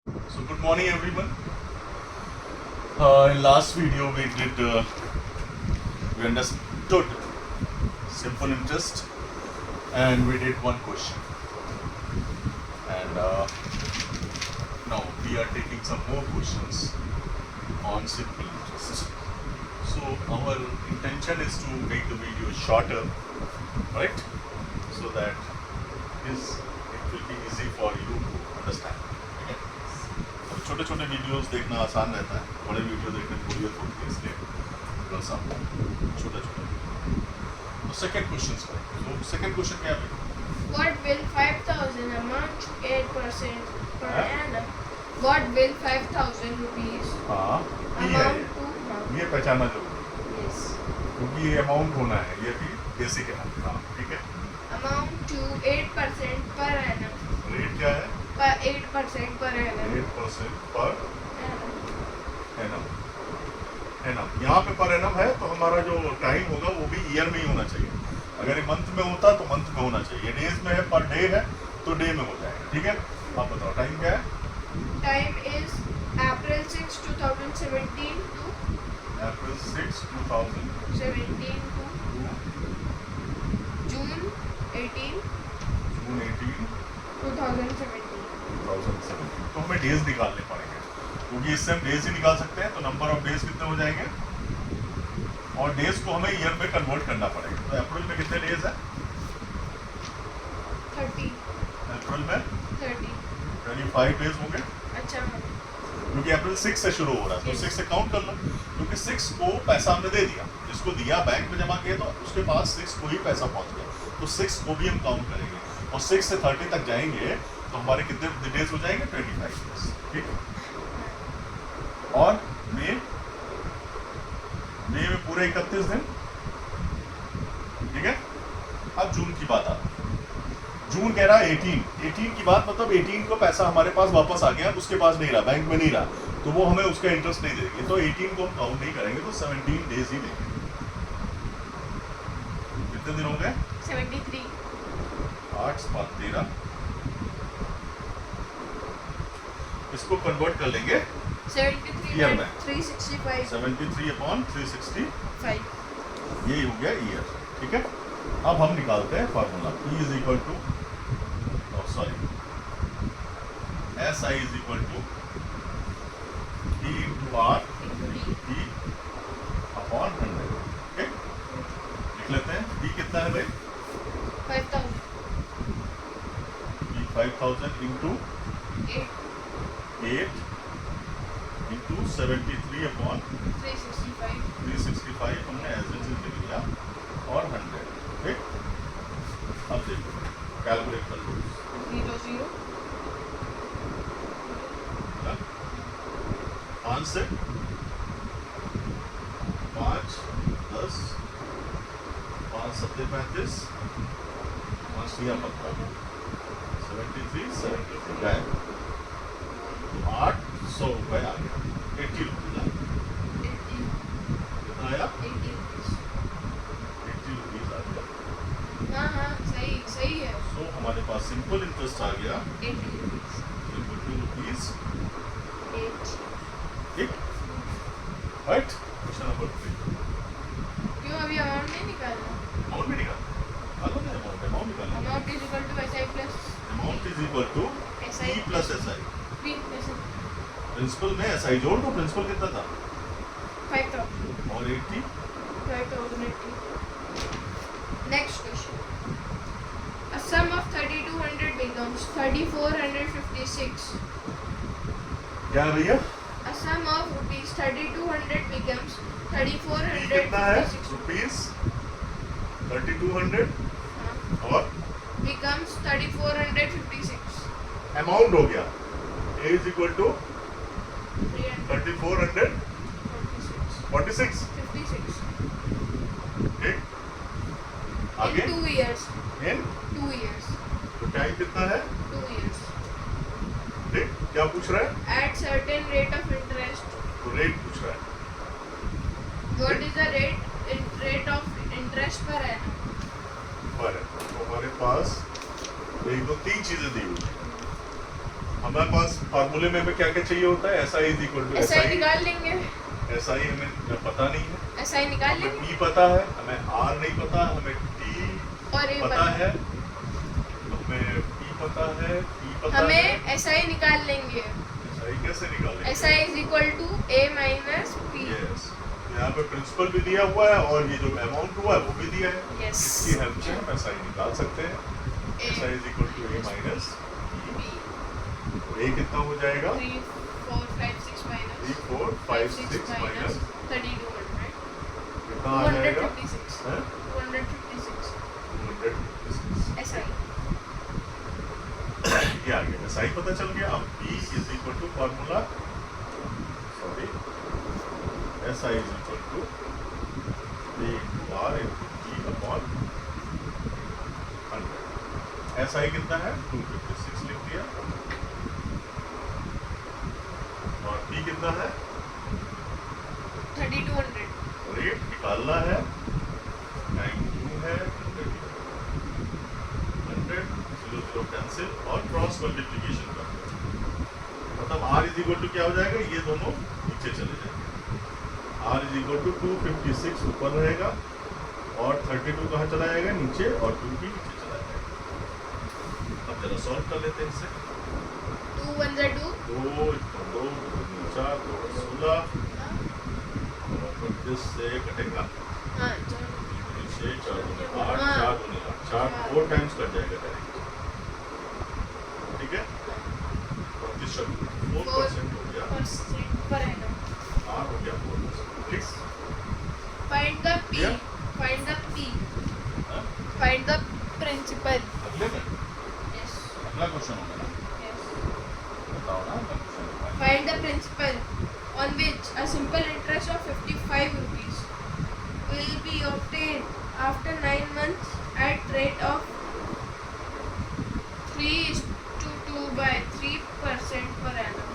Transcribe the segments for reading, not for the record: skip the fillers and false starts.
So good morning everyone. In last video we understood simple interest and we did one question. And now we are taking some more questions on simple interest. So our intention is to make the video shorter, right? So that it will be easy for you to understand. Okay? छोटे छोटे videos देखना आसान रहता है, बड़े video देखने में बोरियत होती है, इसलिए थोड़ा सा छोटा छोटा. तो सेकंड क्वेश्चन करें. तो सेकंड क्वेश्चन क्या है? What will 5,000 amount to 8% per annum? What will 5,000 rupees हाँ ये है, amount to? ये पहचानना जरूरी है Yes. क्योंकि ये अमाउंट होना है, ये भी बेसिक है. हाँ ठीक है. Amount to 8% per annum. Rate क्या है? 8% per annum. 8% पर Annum. एनम. यहाँ पे पर एनम है तो हमारा जो टाइम होगा वो भी ईयर में ही होना चाहिए. अगर ये मंथ में होता तो मंथ में होना चाहिए. डेज में है, पर डे है तो डे में हो जाएगा. ठीक है. आप बताओ टाइम क्या है? Time is April 6, 2017 to April 6, 2017 17 to June 18, जून 18, 2017. 2017. तो हमें डेज निकालने पड़ेंगे क्योंकि इससे हम डेज ही निकाल सकते हैं. तो नंबर ऑफ डेज कितने हो जाएंगे और डेज को हमें ईयर में कन्वर्ट करना पड़ेगा. तो अप्रैल में कितने डेज है? 30. अप्रैल में 30. 25 डेज होंगे अच्छा. क्योंकि अप्रैल 6 से शुरू हो रहा है. तो 6 से काउंट कर लो क्योंकि 6 को पैसा हमने दे दिया. जिसको दिया बैंक में जमा किया तो उसके पास 6 को ही पैसा पहुंच गया. तो 6 को भी हम काउंट करेंगे और 6 से 30 तक जाएंगे तो हमारे कितने डेज हो जाएंगे? 25 डेज. ठीक है. और मई में पूरे 31 दिन. ठीक है. अब जून की बात आती है. जून कह रहा है 18 की बात, मतलब 18 को पैसा हमारे पास वापस आ गया, उसके पास नहीं रहा, बैंक में नहीं रहा, तो वो हमें उसका इंटरेस्ट नहीं देंगे. तो 18 को हम काउंट नहीं करेंगे, तो 17 डेज ही देंगे. कितने दिन हो गए? 73. 8 5 13. इसको कन्वर्ट कर लेंगे 73 Year में में. 365. 73/360. 5. यही हो गया ईयर. ठीक है. अब हम निकालते हैं formula. E is equal to SI is equal to E into R E upon 100. ठीक. लिख लेते हैं. E कितना है भाई? 5,000. E 5000 into 8. 8 into 73 upon 365. 365 हमने एज इट इज लिख लिया और 100. ठीक. अब देखो कैलकुलेट कर लो. 00. पाँच से 5 10 5 7 35 5 6 15 73 73 गए. 800 रुपये आ गया. 80 रुपीज आ गया. 80. कितना आया? 80 rupees. 80 रुपीज आ गया. हाँ सही है. सो हमारे पास सिंपल इंटरेस्ट आ गया 80 rupees. ₹2. 8. ठीक. राइट. Question number 3. क्यों अभी अमाउंट नहीं निकालना? अमाउंट भी निकाल दो. अमाउंट निकालना. Amount is equal to SI plus amount is equal to SI E plus SI. P plus principal में SI जोड़ दो. प्रिंसिपल कितना था? 5,000. और 80. 5,080. Next question. A sum of 3,200 becomes 3,456. क्या है भैया? A sum of rupees 3,200 becomes E कितना है? 3,456. रुपीज 3200 और Becomes 3,456. अमाउंट हो गया A इज इक्वल टू 346. 3446. 56. ठीक. आगे In 2 years. In 2 years. तो टाइम कितना है? 2 years. ठीक. क्या पूछ रहा है? At certain rate of interest. तो रेट पूछ रहा है. What is the rate of interest per annum? पर तो हमारे पास 1 2 3 चीजें दी हुई है. हमारे पास फार्मूले में हमें क्या क्या चाहिए होता है, SI is equal to SI निकाल लेंगे, SI हमें पता नहीं है, SI निकाल हमें लेंगे P पता है, हमें R नहीं पता, हमें T और ये पता है, हमें P पता है, P पता है, हमें SI निकाल लेंगे। SI कैसे निकालेंगे? SI is equal to A minus P। Yes, यहाँ पे प्रिंसिपल भी दिया हुआ है और ये जो अमाउंट हुआ है वो भी दिया है। Yes. इसकी हेल्प से हम SI निकाल सकते हैं। SI is equal to A minus A कितना हो जाएगा? 3 4 5 6 माइनस 3 4 5 6 माइनस 3200 कितना आ जाएगा? 256 हैं? 256 256 SI। ये आ गया, SI पता चल गया। अब P is equal to formula, sorry, SI is equal to A into R into T upon 100। SI कितना है? 256 लिख दिया। और P कितना है? 3200। रेट निकालना है, टाइम 2 है, 100 0 0 कैंसिल और क्रॉस मल्टीप्लिकेशन कर दो, मतलब R इज इक्वल टू क्या हो जाएगा, ये दोनों नीचे चले जाएंगे। R इज इक्वल टू 256 ऊपर रहेगा और 32 कहाँ चला जाएगा? नीचे, और 2 भी नीचे चला जाएगा। अब जरा सॉल्व कर लेते हैं इसे। 2 1 2 2 2 4 2 16 और 25 से कटेगा हां 6 4 8 4 4 4 टाइम्स कट जाएगा डायरेक्ट, ठीक है। 4% हो गया, परसेंट पर एनम। R हो गया 4%, ठीक। Find the P, Yeah. Find the P, हाँ? Find the principal. अगले में यस अगला क्वेश्चन होगा ना, यस। बताओ ना अगला question. Find the principal on which a simple interest of 55 rupees will be obtained after 9 months at rate of 3:2 per annum.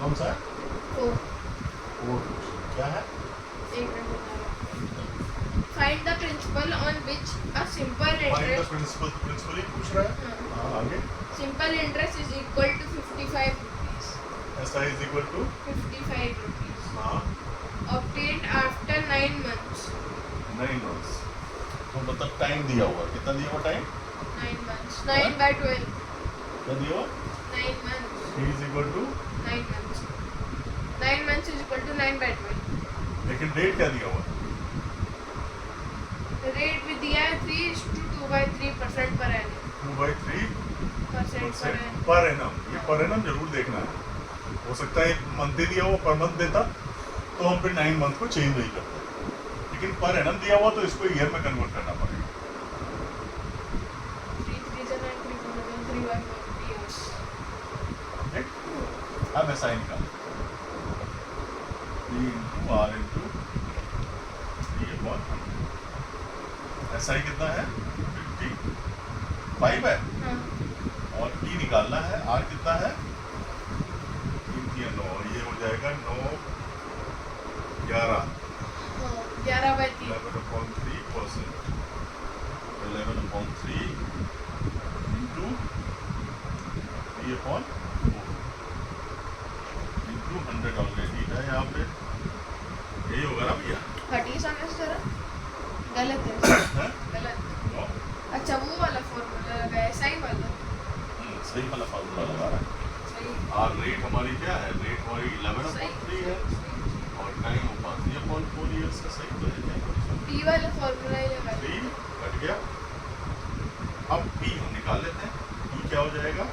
कौन सा है? Oh, वो क्या है? एक minute. Find the principal on which a simple find the interest. Principal ही पूछ रहा है। हाँ, हाँ, आगे simple interest is equal to 55 rupees. SI is equal to 55 rupees. हाँ Obtained after 9 months. 9 months, तो मतलब टाइम दिया हुआ, कितना दिया हुआ टाइम? 9 months. 9 by 12. क्या दिया हुआ? 9 months. P is equal to, 9 months. 9 months is equal to 9 by 12. लेकिन रेट क्या दिया हुआ? The rate भी दिया है 3:2 per annum. 2/3% per annum. Per annum. ये पर एनम जरूर देखना है, हो सकता है मंथली दिया हुआ पर मंथ देता तो हम फिर 9 मंथ को चेंज नहीं करते, लेकिन पर एनम दिया हुआ तो इसको ईयर में कन्वर्ट करना पड़ेगा। 3 3 is 9, 3 4 is 3 by 4 years. ठीक, अब ऐसा ही निकाल 3 इंटू R इंटू 3/100। ऐसा ही कितना है? 55 है, हाँ, और T निकालना है, R कितना है? 3 9, ये हो जाएगा 9 11 11 by 3. 11/3%, 11/3 इंटू 3/4 इंटू 100 ऑलरेडी है यहाँ पे, यही होगा ना भैया? हटिए सामने से जरा, गलत है, हैं? गलत। नो, अच्छा वो वाला फॉर्मूला लगा है, सही वाला, सही वाला फार्मूला लगा रहा है। सही और रेट हमारी क्या है? रेट हमारी 11/3 है और टाइम होगा 3/4 ईयर्स का, सही तो है क्या? P वाला फॉर्मूला ही लगा है। 3 कट गया। अब P हम निकाल लेते हैं, P क्या हो जाएगा?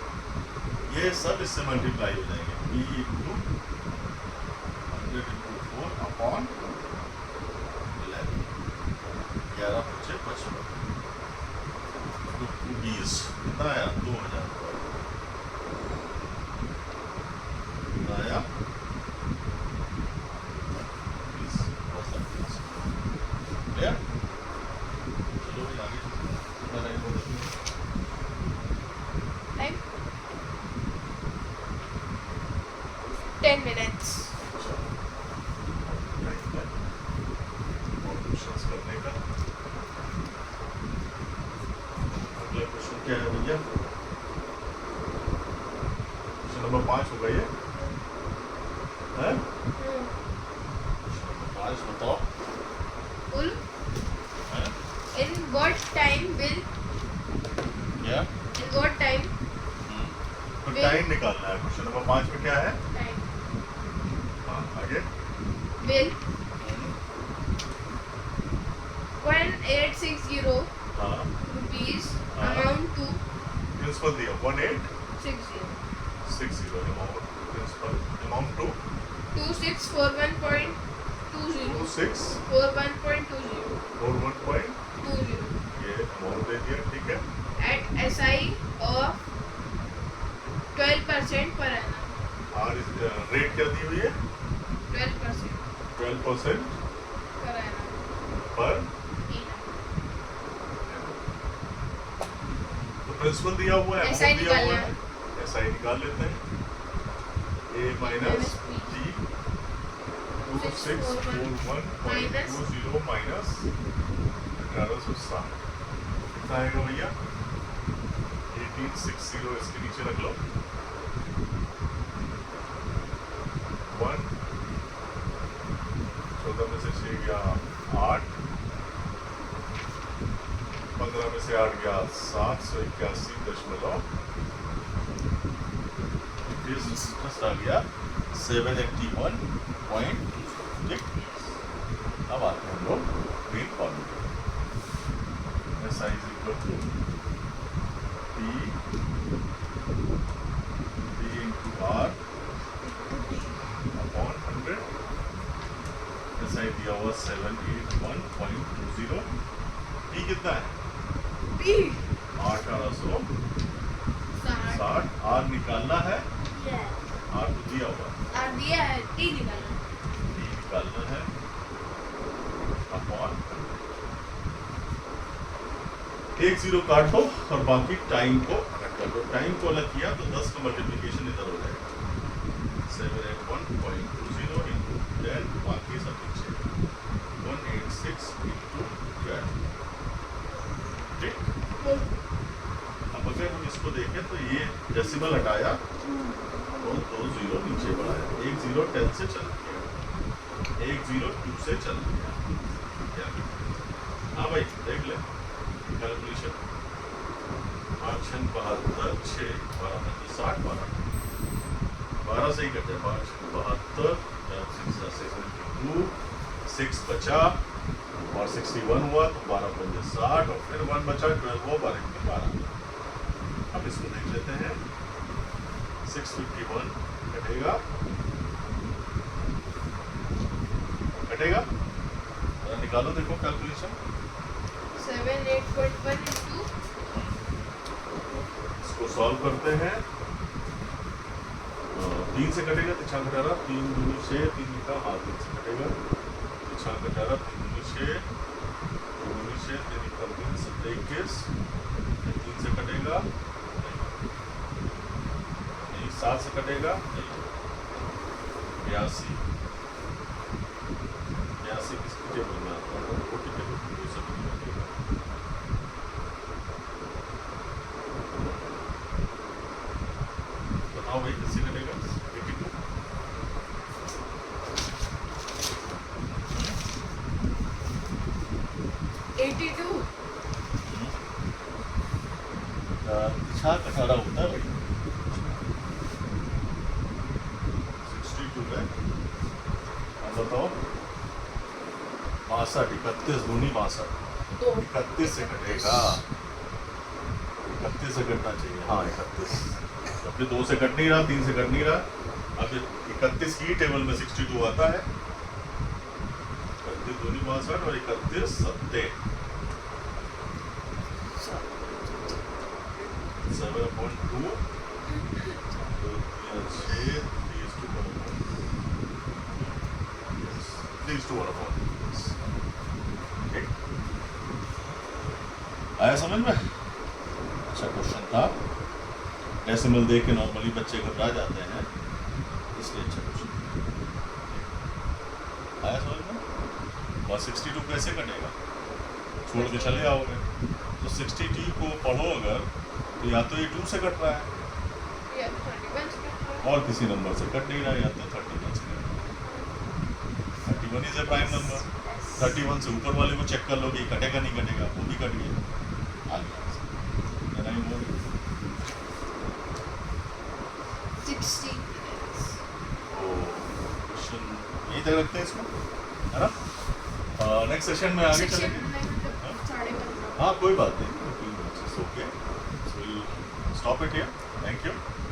ये सब इससे मल्टीप्लाई हो जाएंगे, P इंटू 100 इंटू 4 अपॉन 11, 11 × 5 55, 20 कितना आया? 2000 कितना आया? 20 क्लियर? चलो भाई आगे कितना टाइम हो गया? Time 10 minutes. भैया, क्वेश्चन नंबर 5 होगा ये है। क्वेश्चन नंबर 5 बताओ। Ul, हैं? in what time will क्या? in what time तो Will- टाइम निकालना है। क्वेश्चन नंबर 5 में क्या है? time हाँ आगे। will 1860 हाँ rupees हाँ। amount to प्रिंसिपल दिया 60 1860 अमाउंट, प्रिंसिपल अमाउंट टू 2641.20 41.20 2641.20 ये अमाउंट दे दिया, ठीक है। at SI of 12% per annum. और रेट क्या दी हुई है? 12% 12% per annum. पर। तो प्रिंसिपल दिया हुआ है, SI amount दिया हुआ निकालना है, SI निकाल लेते हैं। A माइनस G 2641.20 माइनस 1860 कितना आएगा भैया? 1860 इसके नीचे रख लो। 1 14 में से 6 गया 8, 15 में से 8 गया 781.20 आ गया 781. ठीक। अब आते हैं हम लोग मेन फॉर्मूले। SI is equal to P into R upon 100। SI दिया हुआ 781.20। P कितना है? P 1860। R निकालना है, R तो दिया हुआ है, और दिया है T निकालना। P निकालना है अपॉन 1 0 काट दो और बाकी टाइम को अलग कर दो। टाइम को अलग किया तो 10 का मल्टीप्लिकेशन इधर हो जाएगा 781.20 इंटू 10, बाकी सब नीचे 186 इंटू 12। ठीक। अब अगर हम इसको देखें तो ये डेसिमल हटाया और 2 0 नीचे बढ़ाया, 1 0 10 से चल गया, 1 0 2 से चल गया। क्या? हाँ भाई देख ले कैलकुलेशन। 5 6 72 6 12 60 12 से ही कटे 5 72 6 बचा और 61 हुआ तो 12 पंजे 60 और फिर 1 बचा 12 हुआ 12 के 12। अब इसको देख लेते हैं। 651 कटेगा कटेगा निकालो, देखो कैलकुलेशन। 7 8.1 into इसको सॉल्व करते हैं। 3 से कटेगा तो 6 घटारा 3 दूनी 6 3 लिखा, हाँ 3 से कटेगा तो 6 घटारा 3 दूनी 6 3 दूनी 6 3 लिखा 3 7 21 3 से कटेगा नहीं, 7 से कटेगा नहीं, 82 किसकी टेबल में आता है? छोटी टेबल में कोई सब नहीं कटेगा। बताओ भाई किससे कटेगा? 82 82 छः कटारा होता है भाई 62 है। अब बताओ 62 31 दूनी 62 तो 31 से कटेगा, 31 से कटना चाहिए, हाँ 31। अपने 2 से कट नहीं रहा, 3 से कट नहीं रहा। अब 31 की टेबल में 62 आता है, 31 दूनी 62 और 31 सत्ते 7/2 आया समझ में? अच्छा क्वेश्चन था, डेसिमल देख के नॉर्मली बच्चे घबरा जाते हैं, इसलिए अच्छा क्वेश्चन आया समझ में। और 62 कैसे कटेगा? छोड़ के चले आओगे तो 62 को पढ़ो अगर तो या तो ये 2 से कट रहा है या 31 से कट रहा है। और किसी नंबर से कट नहीं रहा है, या तो 31 से कट रहा है। 31 इज ए प्राइम नंबर। 31 से ऊपर वाले को चेक कर लो कि कटेगा नहीं कटेगा, वो भी कट गया, आ गया। Then I move it. 60 minutes। तो क्वेश्चन यहीं तक रखते हैं इसको, है ना? नेक्स्ट सेशन में आगे सेक्शन चलेंगे। में मतलब 15:30। हाँ कोई बात नहीं, okay, so stop it here, thank you.